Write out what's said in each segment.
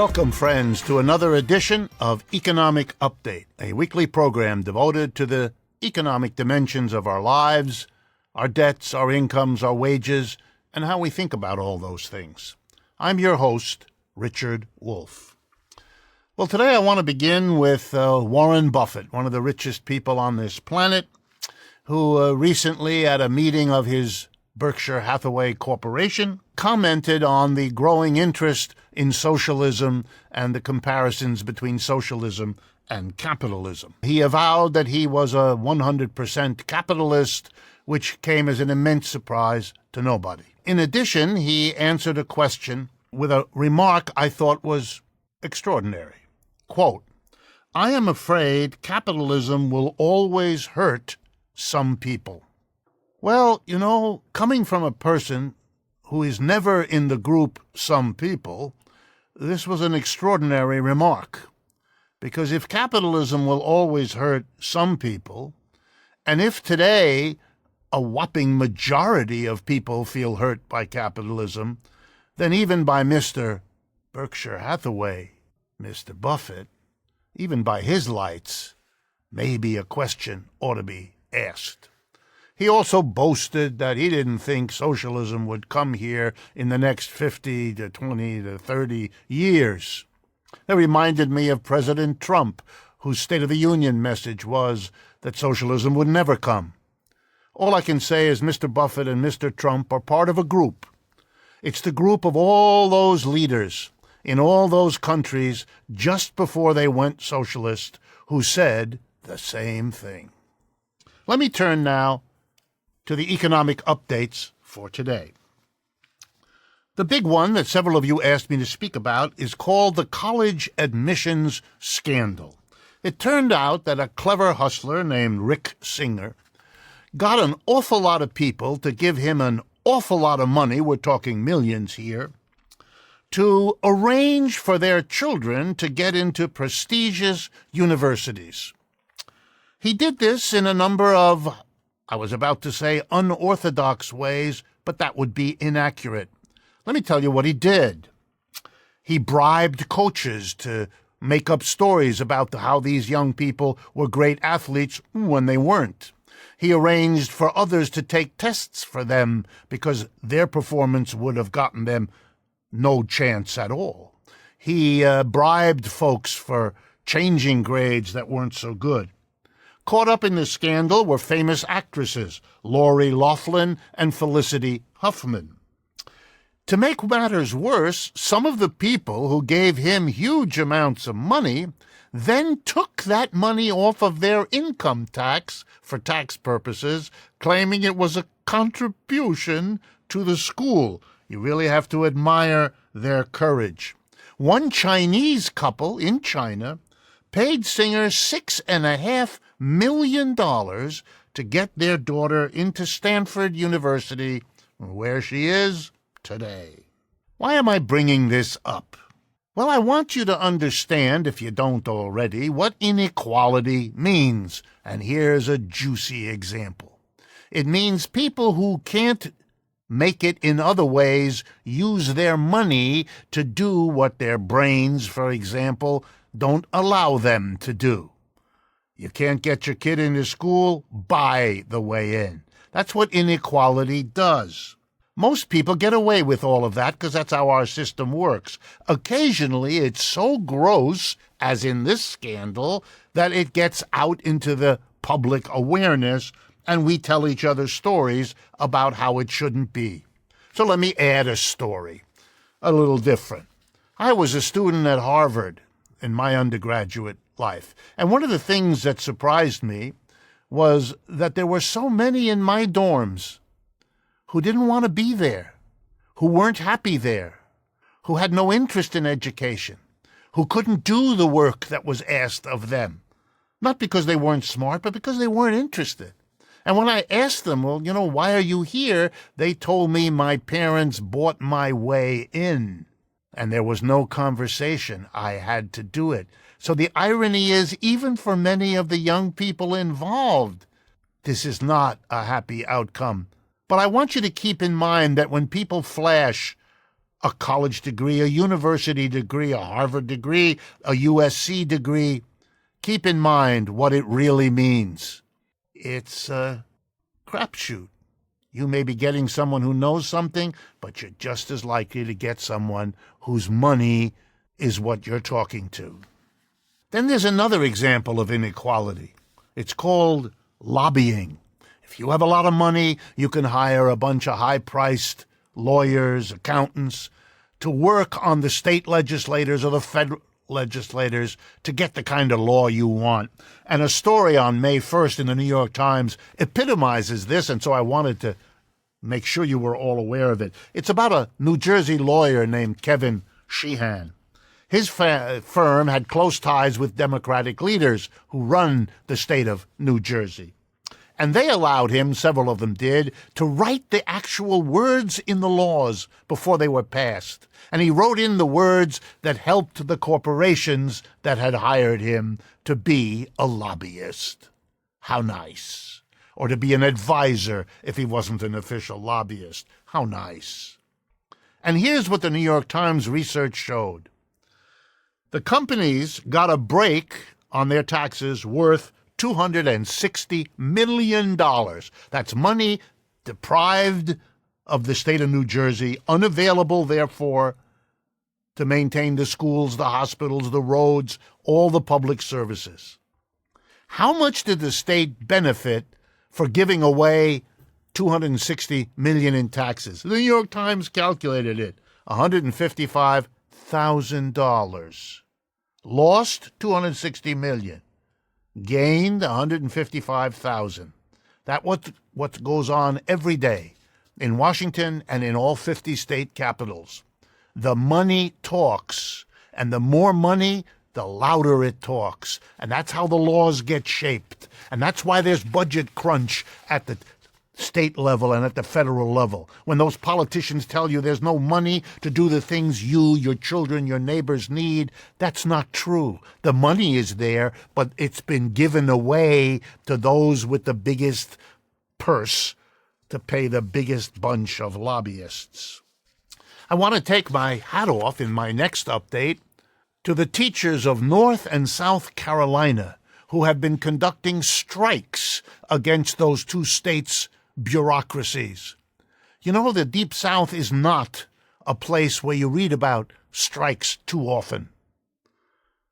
Welcome, friends, to another edition of Economic Update, a weekly program devoted to the economic dimensions of our lives, our debts, our incomes, our wages, and how we think about all those things. I'm your host, Richard Wolff. Well, today I want to begin with Warren Buffett, one of the richest people on this planet, who recently at a meeting of his Berkshire Hathaway Corporation commented on the growing interest in socialism and the comparisons between socialism and capitalism. He avowed that he was a 100% capitalist, which came as an immense surprise to nobody. In addition, he answered a question with a remark I thought was extraordinary. Quote, "I am afraid capitalism will always hurt some people." Well, coming from a person who is never in the group some people, this was an extraordinary remark. Because if capitalism will always hurt some people, and if today a whopping majority of people feel hurt by capitalism, then even by Mr. Berkshire Hathaway, Mr. Buffett, even by his lights, maybe a question ought to be asked. He also boasted that he didn't think socialism would come here in the next 50 to 20 to 30 years. That reminded me of President Trump, whose State of the Union message was that socialism would never come. All I can say is Mr. Buffett and Mr. Trump are part of a group. It's the group of all those leaders in all those countries just before they went socialist who said the same thing. Let me turn now to the economic updates for today. The big one that several of you asked me to speak about is called the college admissions scandal. It turned out that a clever hustler named Rick Singer got an awful lot of people to give him an awful lot of money, we're talking millions here, to arrange for their children to get into prestigious universities. He did this in a number of, I was about to say unorthodox ways, but that would be inaccurate. Let me tell you what he did. He bribed coaches to make up stories about how these young people were great athletes when they weren't. He arranged for others to take tests for them because their performance would have gotten them no chance at all. He bribed folks for changing grades that weren't so good. Caught up in the scandal were famous actresses, Lori Loughlin and Felicity Huffman. To make matters worse, some of the people who gave him huge amounts of money then took that money off of their income tax for tax purposes, claiming it was a contribution to the school. You really have to admire their courage. One Chinese couple in China paid Singer $6.5 million to get their daughter into Stanford University, where she is today. Why am I bringing this up? Well, I want you to understand, if you don't already, what inequality means. And here's a juicy example. It means people who can't make it in other ways use their money to do what their brains, for example, don't allow them to do. You can't get your kid into school? Buy the way in. That's what inequality does. Most people get away with all of that because that's how our system works. Occasionally, it's so gross, as in this scandal, that it gets out into the public awareness and we tell each other stories about how it shouldn't be. So let me add a story, a little different. I was a student at Harvard in my undergraduate life, and one of the things that surprised me was that there were so many in my dorms who didn't want to be there, who weren't happy there, who had no interest in education, who couldn't do the work that was asked of them. Not because they weren't smart, but because they weren't interested. And when I asked them, well, why are you here? They told me my parents bought my way in. And there was no conversation. I had to do it. So the irony is, even for many of the young people involved, this is not a happy outcome. But I want you to keep in mind that when people flash a college degree, a university degree, a Harvard degree, a USC degree. Keep in mind what it really means. It's a crapshoot. You may be getting someone who knows something, but you're just as likely to get someone whose money is what you're talking to. Then there's another example of inequality. It's called lobbying. If you have a lot of money, you can hire a bunch of high-priced lawyers, accountants, to work on the state legislators or the federal legislators to get the kind of law you want. And a story on May 1st in the New York Times epitomizes this, and so I wanted to make sure you were all aware of it. It's about a New Jersey lawyer named Kevin Sheehan. His firm had close ties with Democratic leaders who run the state of New Jersey. And they allowed him, several of them did, to write the actual words in the laws before they were passed. And he wrote in the words that helped the corporations that had hired him to be a lobbyist. How nice. Or to be an advisor if he wasn't an official lobbyist. How nice. And here's what the New York Times research showed. The companies got a break on their taxes worth $260 million. That's money deprived of the state of New Jersey, unavailable, therefore, to maintain the schools, the hospitals, the roads, all the public services. How much did the state benefit for giving away $260 million in taxes? The New York Times calculated it, $155,000. Lost $260 million. Gained $155,000. That's what goes on every day in Washington and in all 50 state capitals. The money talks, and the more money, the louder it talks. And that's how the laws get shaped. And that's why there's budget crunch at the state level and at the federal level. When those politicians tell you there's no money to do the things you, your children, your neighbors need, that's not true. The money is there, but it's been given away to those with the biggest purse to pay the biggest bunch of lobbyists. I want to take my hat off in my next update to the teachers of North and South Carolina who have been conducting strikes against those two states' bureaucracies. You know, the Deep South is not a place where you read about strikes too often.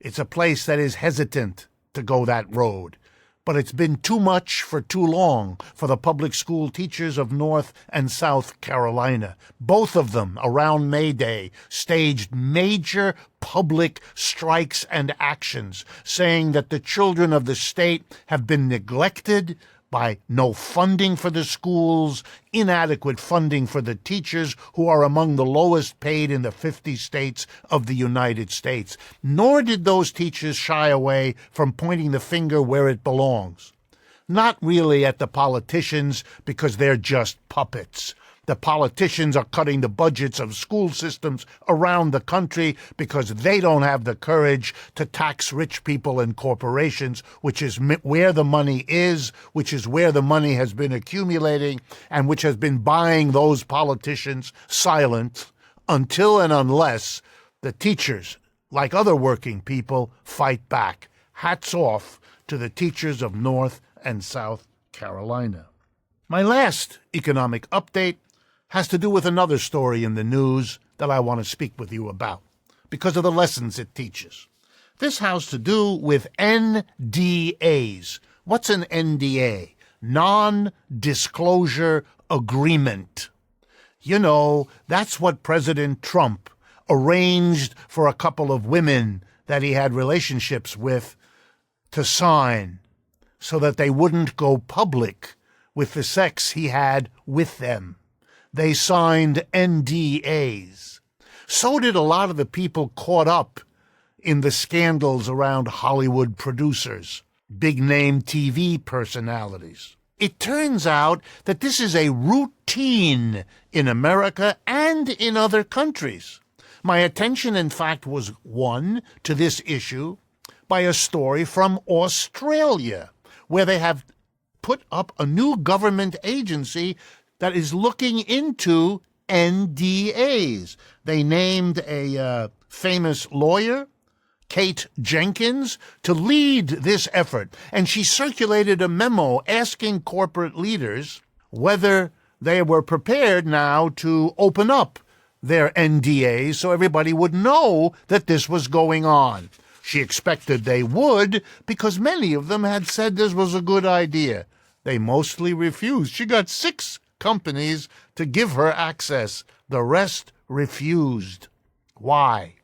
It's a place that is hesitant to go that road. But it's been too much for too long for the public school teachers of North and South Carolina. Both of them, around May Day, staged major public strikes and actions, saying that the children of the state have been neglected by no funding for the schools, inadequate funding for the teachers, who are among the lowest paid in the 50 states of the United States. Nor did those teachers shy away from pointing the finger where it belongs. Not really at the politicians, because they're just puppets. The politicians are cutting the budgets of school systems around the country because they don't have the courage to tax rich people and corporations, which is where the money is, which is where the money has been accumulating, and which has been buying those politicians silent until and unless the teachers, like other working people, fight back. Hats off to the teachers of North and South Carolina. My last economic update has to do with another story in the news that I want to speak with you about because of the lessons it teaches. This has to do with NDAs. What's an NDA? Non-disclosure agreement. You know, that's what President Trump arranged for a couple of women that he had relationships with to sign so that they wouldn't go public with the sex he had with them. They signed NDAs. So did a lot of the people caught up in the scandals around Hollywood producers, big-name TV personalities. It turns out that this is a routine in America and in other countries. My attention, in fact, was won to this issue by a story from Australia, where they have put up a new government agency that is looking into NDAs. They named a famous lawyer, Kate Jenkins, to lead this effort. And she circulated a memo asking corporate leaders whether they were prepared now to open up their NDAs so everybody would know that this was going on. She expected they would because many of them had said this was a good idea. They mostly refused. She got 6 companies to give her access. The rest refused. Why?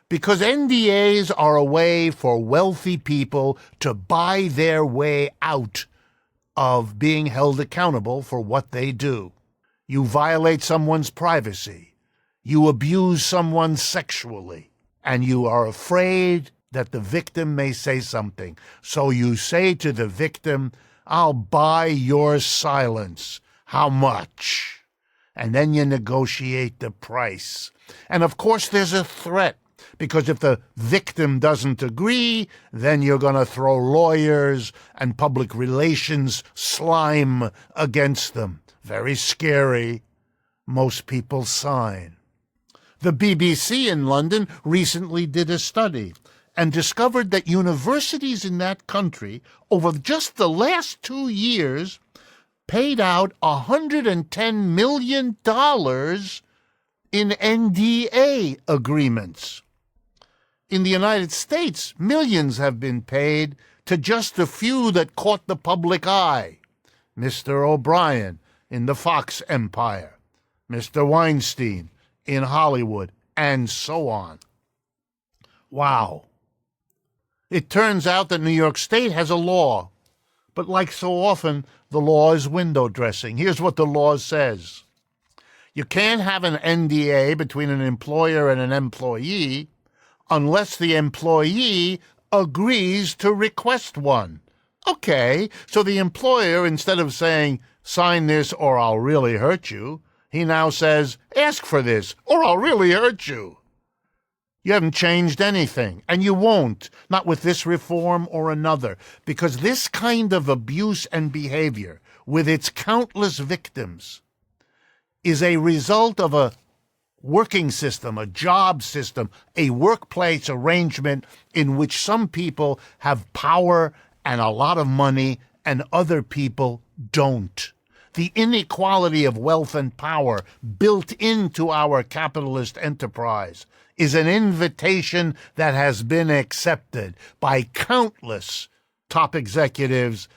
Because NDAs are a way for wealthy people to buy their way out of being held accountable for what they do. You violate someone's privacy. You abuse someone sexually. And you are afraid that the victim may say something. So you say to the victim, "I'll buy your silence." How much? And then you negotiate the price. And of course there's a threat, because if the victim doesn't agree, then you're going to throw lawyers and public relations slime against them. Very scary. Most people sign. The BBC in London recently did a study and discovered that universities in that country, over just the last 2 years, paid out $110 million in NDA agreements. In the United States, millions have been paid to just a few that caught the public eye. Mr. O'Brien in the Fox empire, Mr. Weinstein in Hollywood, and so on. Wow. It turns out that New York State has a law, but like so often, the law is window dressing. Here's what the law says. You can't have an NDA between an employer and an employee unless the employee agrees to request one. Okay, so the employer, instead of saying, "Sign this or I'll really hurt you," he now says, "Ask for this or I'll really hurt you." You haven't changed anything, and you won't, not with this reform or another, because this kind of abuse and behavior, with its countless victims, is a result of a working system, a job system, a workplace arrangement in which some people have power and a lot of money and other people don't. The inequality of wealth and power built into our capitalist enterprise is an invitation that has been accepted by countless top executives,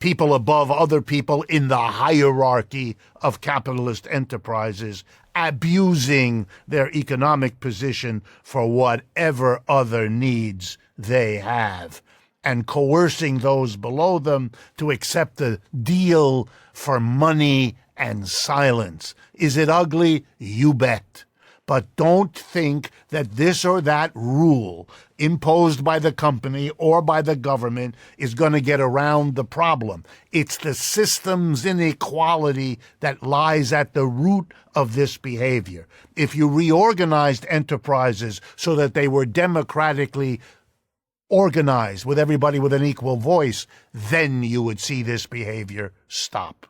people above other people in the hierarchy of capitalist enterprises, abusing their economic position for whatever other needs they have, and coercing those below them to accept a deal for money and silence. Is it ugly? You bet. But don't think that this or that rule imposed by the company or by the government is going to get around the problem. It's the system's inequality that lies at the root of this behavior. If you reorganized enterprises so that they were democratically organized with everybody with an equal voice, then you would see this behavior stop.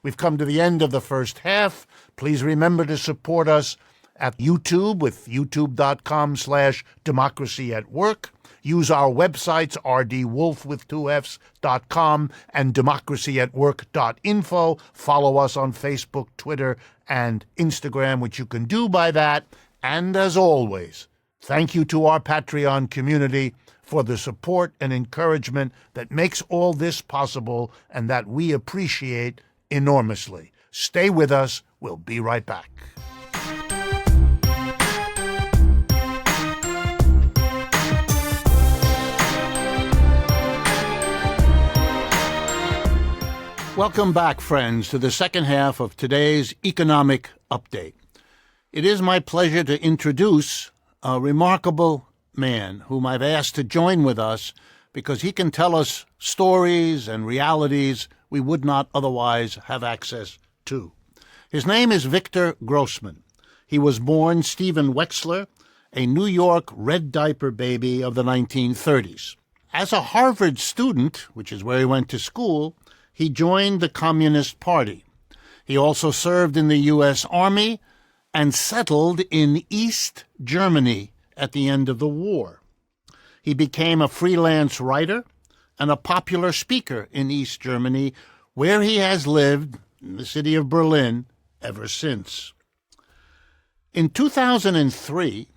We've come to the end of the first half. Please remember to support us at YouTube with youtube.com/democracy at work. Use our websites, rdwolf.com and democracyatwork.info. Follow us on Facebook, Twitter, and Instagram, which you can do by that. And as always, thank you to our Patreon community for the support and encouragement that makes all this possible and that we appreciate enormously. Stay with us. We'll be right back. Welcome back, friends, to the second half of today's economic update. It is my pleasure to introduce a remarkable man whom I've asked to join with us because he can tell us stories and realities we would not otherwise have access to. His name is Victor Grossman. He was born Stephen Wexler, a New York red diaper baby of the 1930s. As a Harvard student, which is where he went to school, he joined the Communist Party. He also served in the U.S. Army and settled in East Germany at the end of the war. He became a freelance writer and a popular speaker in East Germany, where he has lived, in the city of Berlin, ever since. In 2003,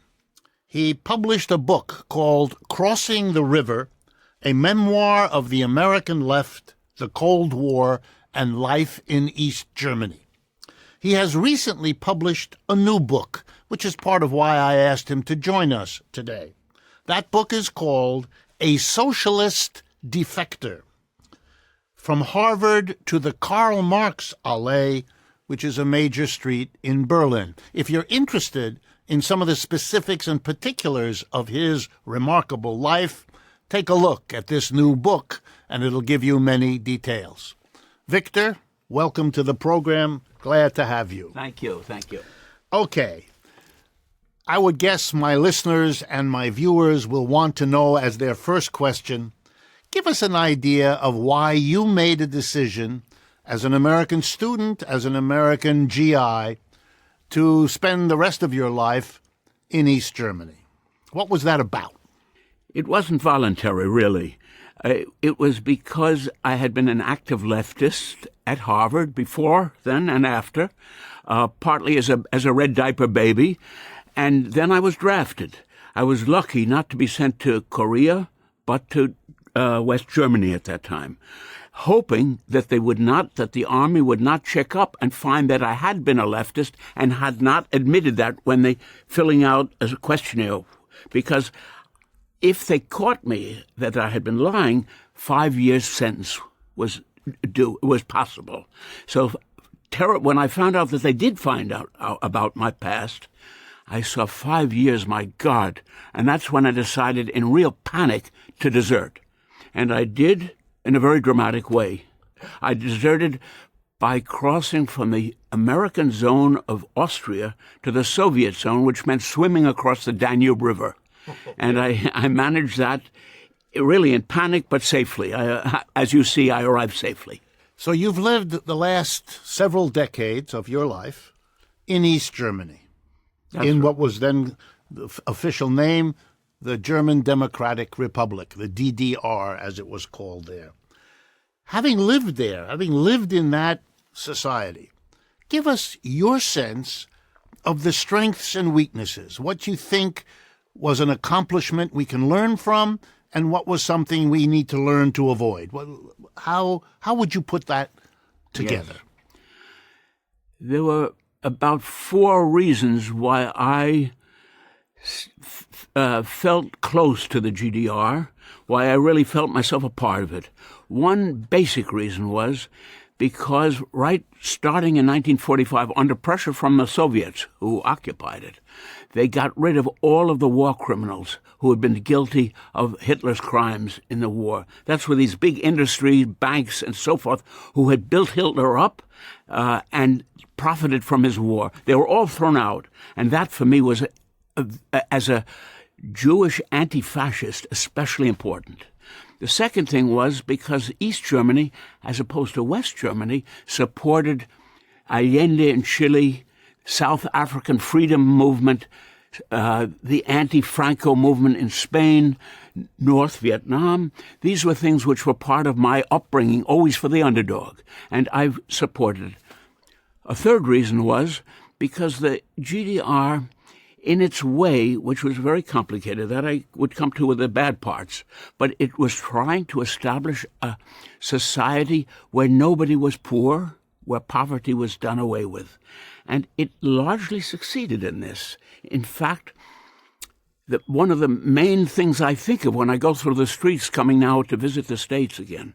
he published a book called Crossing the River, a memoir of the American left, the Cold War, and life in East Germany. He has recently published a new book, which is part of why I asked him to join us today. That book is called A Socialist Defector: From Harvard to the Karl Marx Allee, which is a major street in Berlin. If you're interested in some of the specifics and particulars of his remarkable life, take a look at this new book, and it'll give you many details. Victor, welcome to the program. Glad to have you. Thank you. Okay. I would guess my listeners and my viewers will want to know, as their first question, give us an idea of why you made a decision as an American student, as an American GI, to spend the rest of your life in East Germany. What was that about? It wasn't voluntary, really. It was because I had been an active leftist at Harvard before, then, and after, partly as a red diaper baby, and then I was drafted. I was lucky not to be sent to Korea, but to West Germany at that time, hoping that the army would not check up and find that I had been a leftist and had not admitted that when they filling out as a questionnaire, because if they caught me that I had been lying, 5 years sentence was possible. So when I found out that they did find out about my past, I saw 5 years, my God, and that's when I decided in real panic to desert. And I did in a very dramatic way. I deserted by crossing from the American zone of Austria to the Soviet zone, which meant swimming across the Danube River. And I managed that really in panic, but safely. As you see, I arrived safely. So you've lived the last several decades of your life in East Germany, what was then the official name, the German Democratic Republic, the DDR, as it was called there. Having lived there, having lived in that society, give us your sense of the strengths and weaknesses, what you think was an accomplishment we can learn from, and what was something we need to learn to avoid. How would you put that together? Yes. There were about 4 reasons why I felt close to the GDR, why I really felt myself a part of it. One basic reason was because starting in 1945, under pressure from the Soviets who occupied it, they got rid of all of the war criminals who had been guilty of Hitler's crimes in the war. That's where these big industries, banks, and so forth, who had built Hitler up and profited from his war, they were all thrown out. And that, for me, was, as a Jewish anti-fascist, especially important. The second thing was because East Germany, as opposed to West Germany, supported Allende in Chile, South African freedom movement, the anti-Franco movement in Spain, North Vietnam. These were things which were part of my upbringing, always for the underdog, and I've supported. A third reason was because the GDR, in its way, which was very complicated, that I would come to with the bad parts, but it was trying to establish a society where nobody was poor, where poverty was done away with. And it largely succeeded in this. In fact, one of the main things I think of when I go through the streets coming now to visit the States again,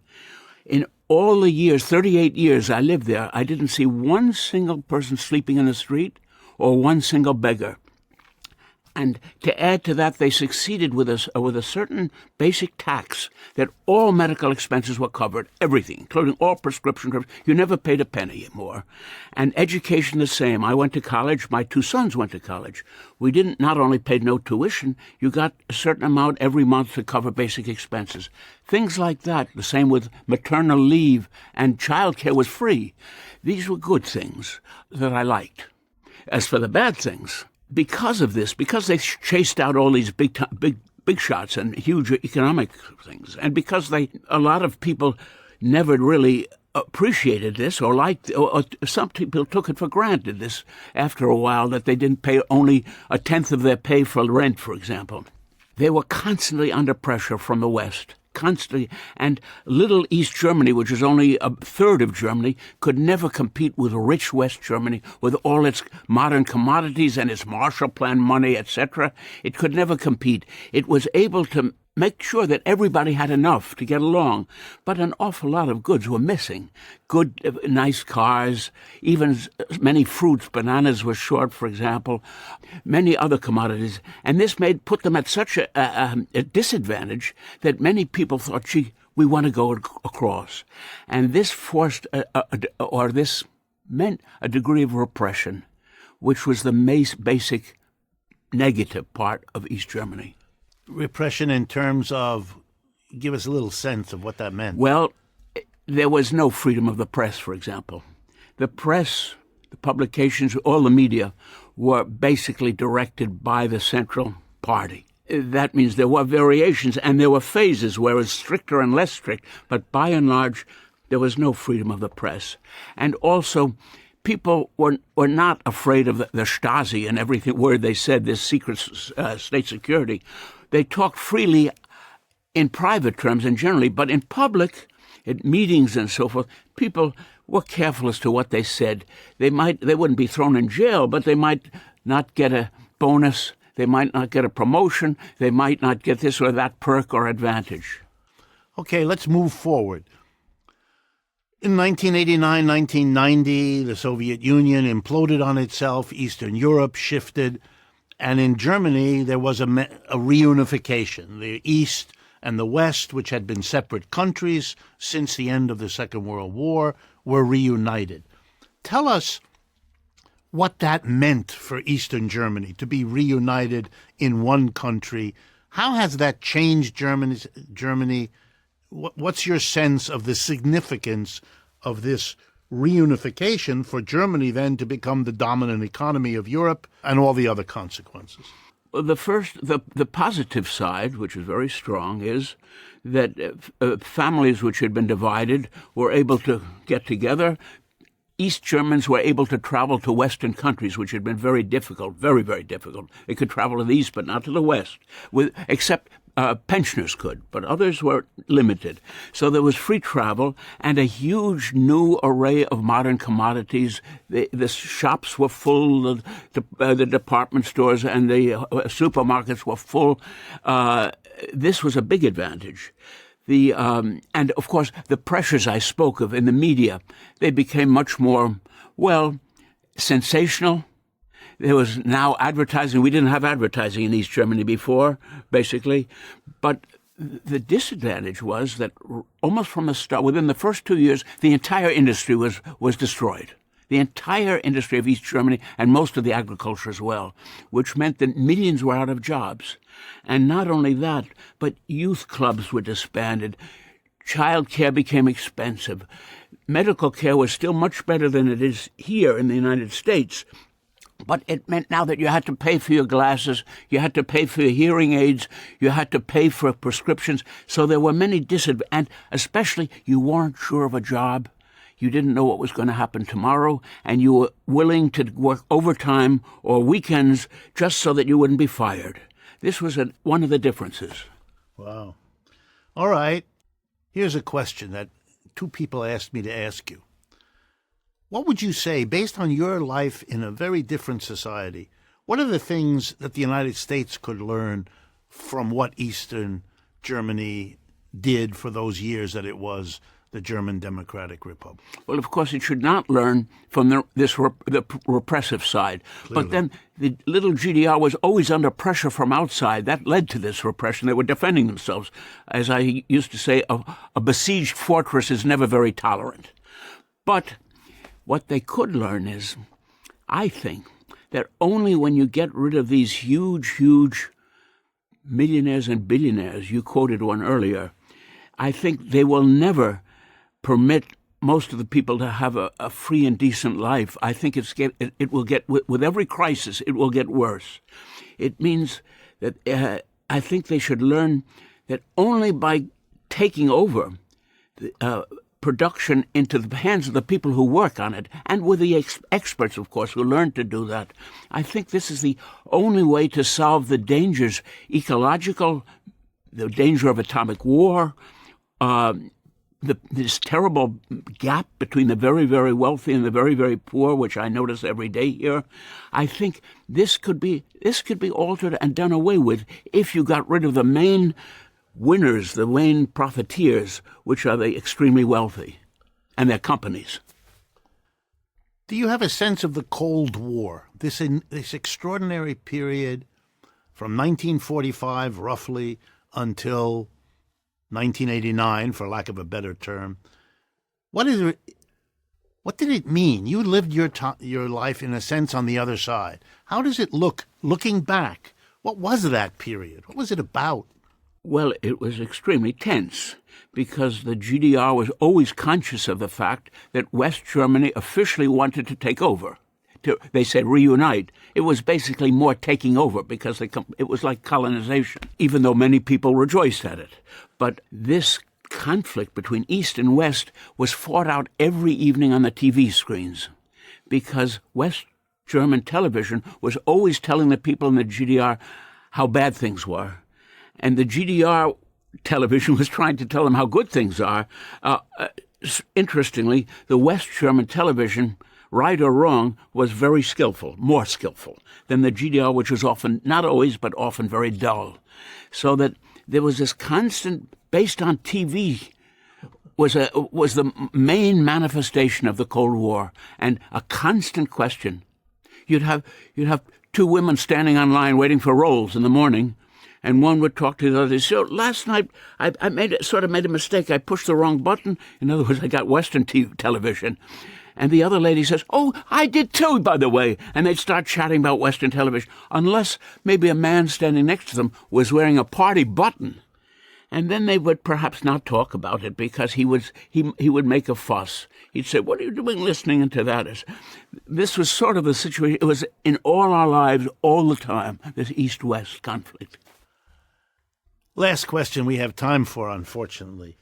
in all the years, 38 years I lived there, I didn't see one single person sleeping in the street or one single beggar. And to add to that, they succeeded with a certain basic tax that all medical expenses were covered, everything, including all prescription drugs. You never paid a penny more. And education the same. I went to college. My 2 sons went to college. We not only paid no tuition, you got a certain amount every month to cover basic expenses. Things like that. The same with maternal leave, and childcare was free. These were good things that I liked. as for the bad things, because of this, because they chased out all these big shots and huge economic things, and because a lot of people never really appreciated this or liked, or some people took it for granted, this after a while, that they didn't pay only a tenth of their pay for rent, for example. They were constantly under pressure from the West, constantly, and little East Germany, which is only a third of Germany, could never compete with rich West Germany with all its modern commodities and its Marshall Plan money, etc. It could never compete. It was able to make sure that everybody had enough to get along, but an awful lot of goods were missing. Good, nice cars, even many fruits, bananas were short, for example, many other commodities, and this put them at such a disadvantage that many people thought, gee, we want to go across. And this forced, this meant a degree of repression, which was the basic negative part of East Germany. Repression in terms of, give us a little sense of what that meant. Well, there was no freedom of the press, for example. The press, the publications, all the media were basically directed by the Central Party. That means there were variations and there were phases where it was stricter and less strict, but by and large, there was no freedom of the press. And also, people were not afraid of the Stasi and everything, where they said this secret state security. They talked freely in private terms and generally, but in public, at meetings and so forth, people were careful as to what they said. They wouldn't be thrown in jail, but they might not get a bonus, they might not get a promotion, they might not get this or that perk or advantage. Okay, let's move forward. In 1989, 1990, the Soviet Union imploded on itself, Eastern Europe shifted, and in Germany there was a reunification. The East and the West, which had been separate countries since the end of the Second World War, were reunited. Tell us what that meant for Eastern Germany, to be reunited in one country. How has that changed Germany? What's your sense of the significance of this reunification for Germany then to become the dominant economy of Europe and all the other consequences? Well, the positive side, which is very strong, is that families which had been divided were able to get together. East Germans were able to travel to Western countries, which had been very difficult, very, very difficult. They could travel to the East, but not to the West, except pensioners could, but others were limited. So there was free travel and a huge new array of modern commodities. The shops were full, the department stores and the supermarkets were full. This was a big advantage. And of course, the pressures I spoke of in the media, they became much more, sensational. There was now advertising. We didn't have advertising in East Germany before, basically. But the disadvantage was that almost from the start, within the first 2 years, the entire industry was destroyed. The entire industry of East Germany and most of the agriculture as well, which meant that millions were out of jobs. And not only that, but youth clubs were disbanded. Child care became expensive. Medical care was still much better than it is here in the United States. But it meant now that you had to pay for your glasses, you had to pay for your hearing aids, you had to pay for prescriptions. So there were many disadvantages, and especially you weren't sure of a job. You didn't know what was going to happen tomorrow, and you were willing to work overtime or weekends just so that you wouldn't be fired. This was one of the differences. Wow. All right. Here's a question that two people asked me to ask you. What would you say, based on your life in a very different society, what are the things that the United States could learn from what Eastern Germany did for those years that it was the German Democratic Republic? Well, of course, it should not learn from the repressive side. Clearly. But then the little GDR was always under pressure from outside. That led to this repression. They were defending themselves. As I used to say, a besieged fortress is never very tolerant. But what they could learn is, I think, that only when you get rid of these huge, huge millionaires and billionaires, you quoted one earlier, I think they will never permit most of the people to have a free and decent life, I think it will get, with every crisis, it will get worse. It means that I think they should learn that only by taking over production into the hands of the people who work on it, and with the experts, of course, who learn to do that, I think this is the only way to solve the dangers, ecological, the danger of atomic war, this terrible gap between the very, very wealthy and the very, very poor, which I notice every day here. I think this could be altered and done away with if you got rid of the main winners, the main profiteers, which are the extremely wealthy and their companies. Do you have a sense of the Cold War, this extraordinary period from 1945 roughly until 1989, for lack of a better term? What did it mean? You lived your life, in a sense, on the other side. How does it look, looking back? What was that period? What was it about? Well, it was extremely tense because the GDR was always conscious of the fact that West Germany officially wanted to take over. They said reunite. It was basically more taking over because it was like colonization, even though many people rejoiced at it. But this conflict between East and West was fought out every evening on the TV screens because West German television was always telling the people in the GDR how bad things were. And the GDR television was trying to tell them how good things are. Interestingly, the West German television, right or wrong, was very skillful, more skillful than the GDR, which was often, not always, but often very dull. So that there was this constant, based on TV, was the main manifestation of the Cold War, and a constant question. You'd have two women standing on line waiting for rolls in the morning, and one would talk to the other. So last night I made a mistake. I pushed the wrong button. In other words, I got Western television. And the other lady says, "Oh, I did too, by the way." And they'd start chatting about Western television, unless maybe a man standing next to them was wearing a party button. And then they would perhaps not talk about it because he would make a fuss. He'd say, "What are you doing listening to that?" This was sort of the situation. It was in all our lives, all the time, this East-West conflict. Last question we have time for, unfortunately.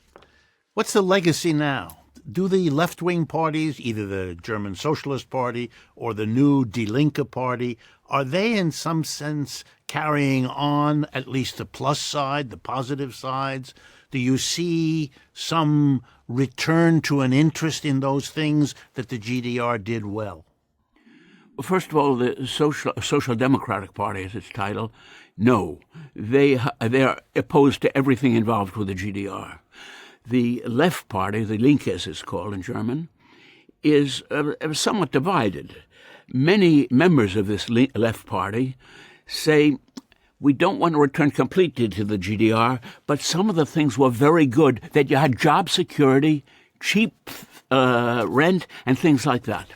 What's the legacy now? Do the left-wing parties, either the German Socialist Party or the new Die Linke Party, are they in some sense carrying on at least the plus side, the positive sides? Do you see some return to an interest in those things that the GDR did well? First of all, the Social Democratic Party is its title. No, they are opposed to everything involved with the GDR. The left party, the Linke as it's called in German, is somewhat divided. Many members of this left party say, we don't want to return completely to the GDR, but some of the things were very good, that you had job security, cheap rent, and things like that.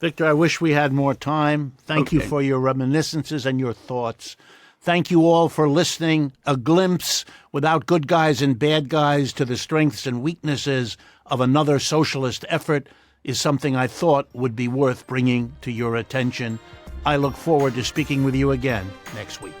Victor, I wish we had more time. Thank you for your reminiscences and your thoughts. Thank you all for listening. A glimpse, without good guys and bad guys, to the strengths and weaknesses of another socialist effort is something I thought would be worth bringing to your attention. I look forward to speaking with you again next week.